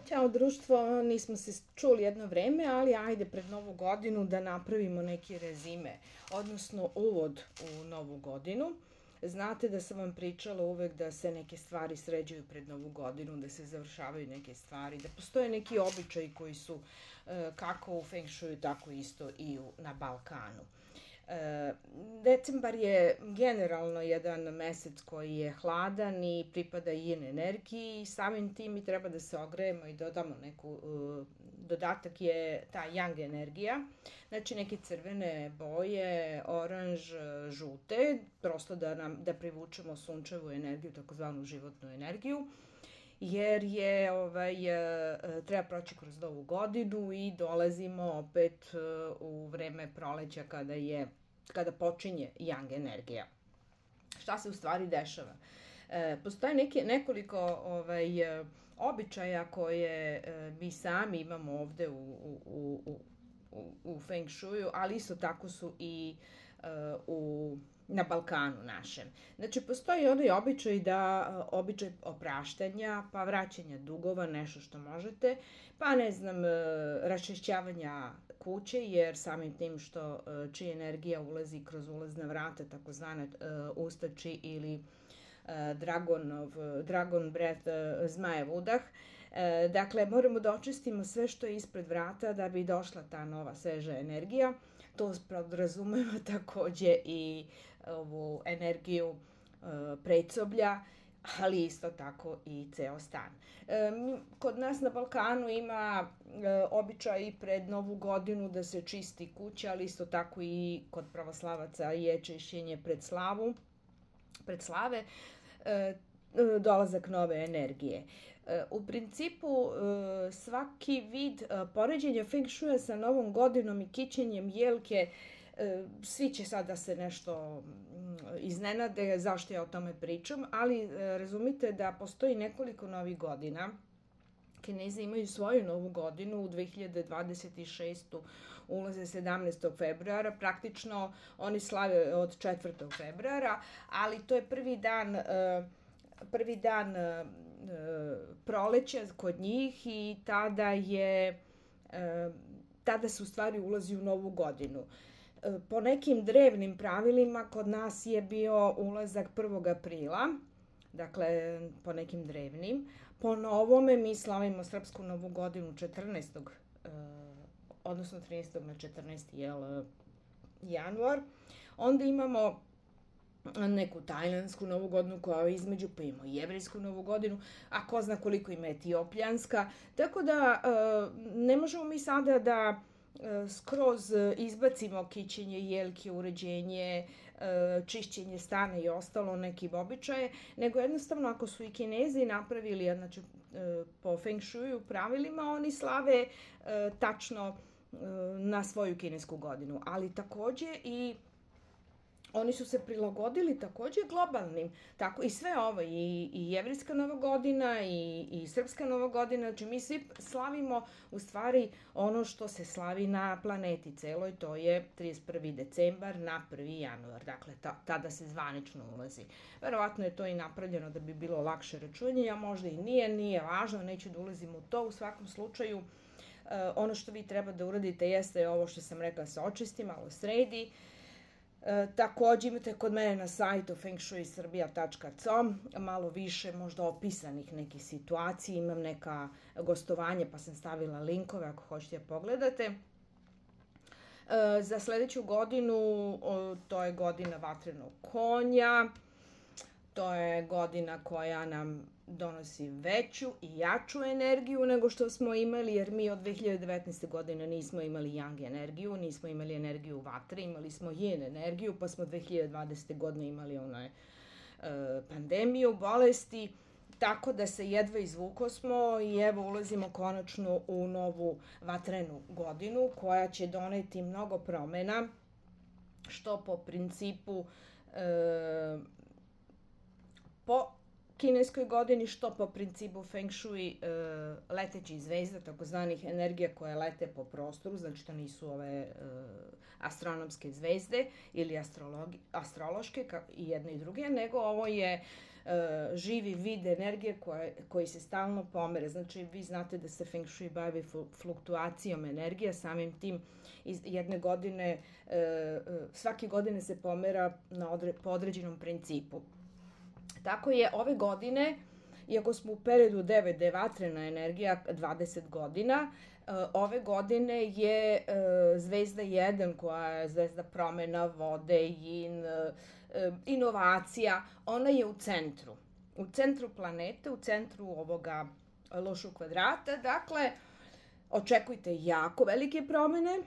Ćao društvo, nismo se čuli jedno vreme, ali ajde pred novu godinu da napravimo neki rezime, odnosno uvod u novu godinu. Znate da sam vam pričala uvek da se neke stvari sređuju pred novu godinu, da se završavaju neke stvari, da postoje neki običaji koji su kako u Feng Shuiu, tako isto i na Balkanu. Decembar je generalno jedan mesec koji je hladan i pripada yin energiji i samim tim mi treba da se ogrejemo i dodamo neku, dodatak je ta yang energija, znači neke crvene boje, oranž, žute, prosto da privučemo sunčevu energiju, takozvanu životnu energiju, jer treba proći kroz novu godinu i dolazimo opet u vreme proleća kada počinje yang energija. Šta se u stvari dešava? Postoje nekoliko običaja koje mi sami imamo ovde u Feng Shuiu, ali isto tako su i na Balkanu našem. Znači, postoji onaj običaj opraštanja, pa vraćanja dugova, nešto što možete, pa ne znam, raščišćavanja kuće, jer samim tim što čija energija ulazi kroz ulazna vrata, takozvane ustači ili dragon breath, zmajev udah. Dakle, moramo da očistimo sve što je ispred vrata da bi došla ta nova sveža energija. To podrazumeva takođe i ovu energiju predsoblja, ali isto tako i ceo stan. Kod nas na Balkanu ima običaj pred novu godinu da se čisti kuća, ali isto tako i kod pravoslavaca je čišćenje pred slave, dolazak nove energije. U principu, svaki vid poređenja Feng Shuia sa novom godinom i kićenjem jelke, svi će sad da se nešto iznenade zašto ja o tome pričam, ali razumite da postoji nekoliko novih godina. Kinezi imaju svoju novu godinu u 2026. ulaze 17. februara, praktično oni slave od 4. februara, ali to je prvi dan proleća kod njih i tada se u stvari ulazi u novu godinu. Po nekim drevnim pravilima kod nas je bio ulazak 1. aprila, dakle po nekim drevnim. Po novome mi slavimo srpsku novu godinu 14. odnosno 13. na 14. januar. Onda imamo neku tajlansku novu godinu koja je između, pa imamo jevrijsku novu godinu, a ko zna koliko ima etiopljanska. Tako da ne možemo mi sada da skroz izbacimo kićenje, jelke, uređenje, čišćenje stana i ostalo nekim običaje, nego jednostavno ako su i Kinezi napravili, znači po Feng Shuiu pravilima, oni slave tačno na svoju kinesku godinu, ali takođe i oni su se prilagodili takođe globalnim, tako i sve ovo, i jevrijska nova godina i srpska nova godina, znači mi svi slavimo u stvari ono što se slavi na planeti celoj, to je 31. decembar na 1. januar, dakle tada se zvanično ulazi. Verovatno je to i napravljeno da bi bilo lakše računanje, a možda i nije važno, neću da ulazim u to, u svakom slučaju ono što vi treba da uradite jeste ovo što sam rekla, se očisti, malo sredi. Takođe imate kod mene na sajtu fengshuisrbija.com malo više možda opisanih nekih situacija, imam neka gostovanja pa sam stavila linkove ako hoćete pogledate. Za sledeću godinu to je godina vatrenog konja, to je godina koja nam donosi veću i jaču energiju nego što smo imali, jer mi od 2019. godine nismo imali yang energiju, nismo imali energiju vatre, imali smo yin energiju, pa smo 2020. godine imali pandemiju, bolesti, tako da se jedva izvukosmo i evo ulazimo konačno u novu vatrenu godinu koja će doneti mnogo promena, što po principu po kineskoj godini, što po principu Feng Shui letećih zvezda, takozvanih energija koje lete po prostoru, znači to nisu ove astronomske zvezde ili astrološke, i jedne i druge, nego ovo je živi vid energije koji se stalno pomere. Znači, vi znate da se Feng Shui bavi fluktuacijom energije, samim tim iz jedne godine, svake godine se pomera po određenom principu. Tako je ove godine, iako smo u periodu 9, da je vatrena energija 20 godina, ove godine je zvezda 1, koja je zvezda promena, vode, yin, inovacija, ona je u centru planete, u centru ovoga lošog kvadrata. Dakle, očekujte jako velike promene.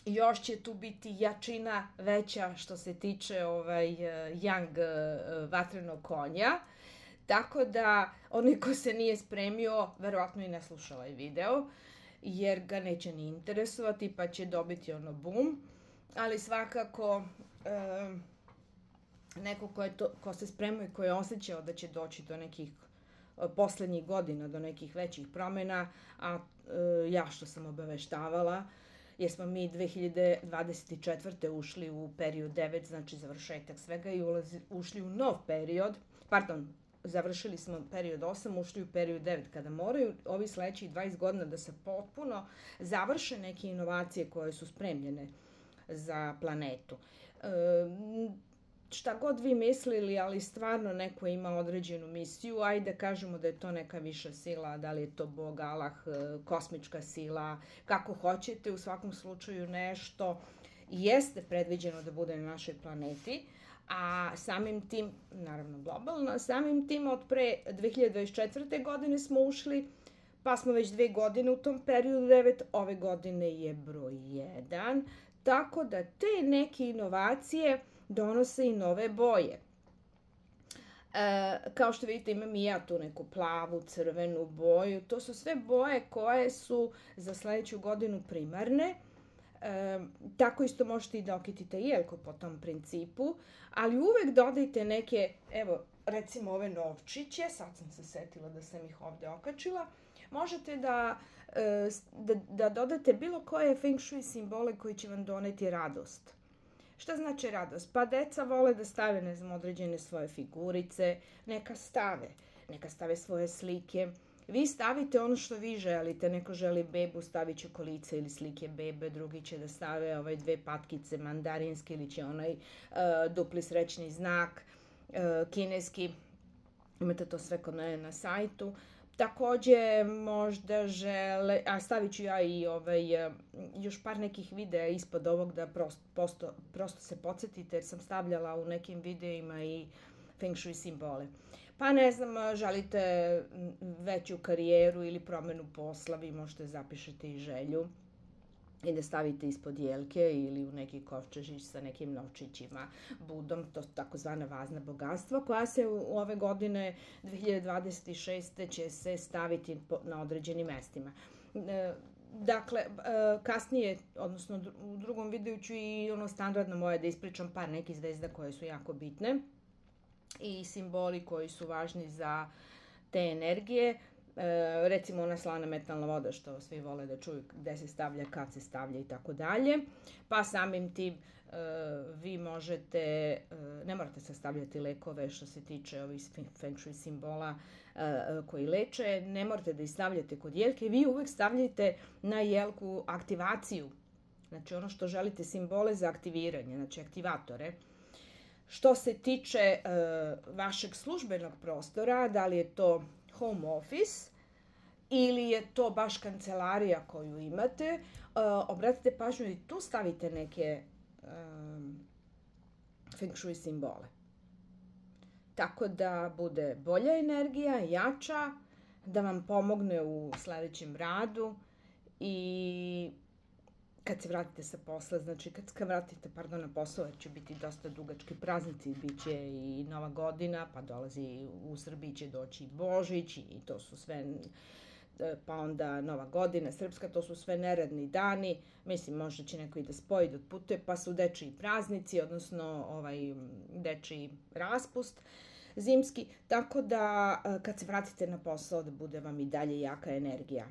Još će tu biti jačina veća što se tiče yang vatrenog konja. Tako da, onaj ko se nije spremio, verovatno i ne sluša ovaj video, jer ga neće ni interesovati, pa će dobiti ono bum. Ali svakako, neko ko se spremio i ko je osjećao da će doći do nekih poslednjih godina, do nekih većih promena, a ja što sam obaveštavala, jer smo mi 2024. ušli u period 9, znači završetak svega, i ušli u nov period, završili smo period 8, ušli u period 9, kada moraju ovi sledećih 20 godina da se potpuno završe neke inovacije koje su spremljene za planetu. Šta god vi mislili, ali stvarno neko ima određenu misiju, ajde da kažemo da je to neka viša sila, da li je to Bog, Allah, kosmička sila, kako hoćete, u svakom slučaju nešto jeste predviđeno da bude na našoj planeti, a samim tim, naravno globalno, samim tim od pre 2024. godine smo ušli, pa smo već 2 godine u tom periodu 9, ove godine je broj 1, tako da te neke inovacije donose i nove boje. Kao što vidite, imam i ja tu neku plavu, crvenu boju. To su sve boje koje su za sledeću godinu primarne. Tako isto možete i da okitite jelko po tom principu, ali uvek dodajte neke, evo, recimo ove novčiće, sad sam se setila da sam ih ovde okačila, možete da dodate bilo koje Feng Shui simbole koji će vam doneti radost. Šta znači radost? Pa deca vole da stave, ne znam, određene svoje figurice, neka stave svoje slike. Vi stavite ono što vi želite, neko želi bebu, stavit će kolice ili slike bebe, drugi će da stave 2 patkice mandarinske ili će onaj dupli srećni znak, kineski, imate to sve kod mene na sajtu. Takođe, možda žele, stavit ću ja i još par nekih videa ispod ovog da prosto se podsjetite, jer sam stavljala u nekim videima i Feng Shui simbole. Pa ne znam, želite veću karijeru ili promenu posla, vi možete zapišete i želju i da stavite ispod jelke ili u neki kovčežić sa nekim novčićima, budom, to su takozvana vazna bogatstva, koja se u ove godine 2026. će se staviti na određenim mestima. Dakle, kasnije, odnosno u drugom videu ću i ono standardno moje da ispričam par nekih zvezda koje su jako bitne i simboli koji su važni za te energije. Recimo ona slana metalna voda što svi vole da čuju gde se stavlja, kad se stavlja i tako dalje. Pa samim tim vi možete, ne morate sastavljati lekove što se tiče ovih Feng Shui simbola koji leče, ne morate da ih stavljate kod jelke, vi uvek stavljate na jelku aktivaciju, znači ono što želite, simbole za aktiviranje, znači aktivatore. Što se tiče vašeg službenog prostora, da li je to home office ili je to baš kancelarija koju imate, obratite pažnju i tu stavite neke Feng Shui simbole. Tako da bude bolja energija, jača, da vam pomogne u sledećem radu i kad se vratite sa posla, znači kad se vratite, na posao, jer će biti dosta dugački praznici, bit će i Nova godina, pa dolazi u Srbiji će doći i Božić i to su sve, pa onda Nova godina, Srpska, to su sve neradni dani, mislim možda će neko i da spoji, da otputuje, pa su dečiji praznici, odnosno dečiji raspust zimski, tako da kad se vratite na posao da bude vam i dalje jaka energija.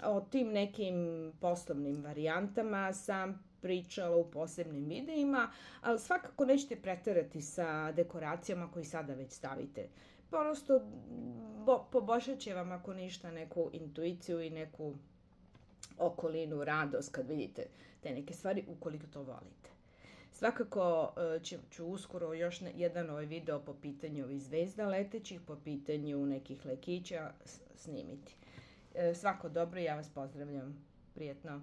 O tim nekim poslovnim varijantama sam pričala u posebnim videima, ali svakako nećete preterati sa dekoracijama koji sada već stavite. Prosto poboljšat će vam ako ništa neku intuiciju i neku okolinu, radost kad vidite te neke stvari ukoliko to volite. Svakako ću uskoro još jedan ovaj video po pitanju ovih zvezda letećih, po pitanju nekih lekića snimiti. Svako dobro, ja vas pozdravljam. Prijetno.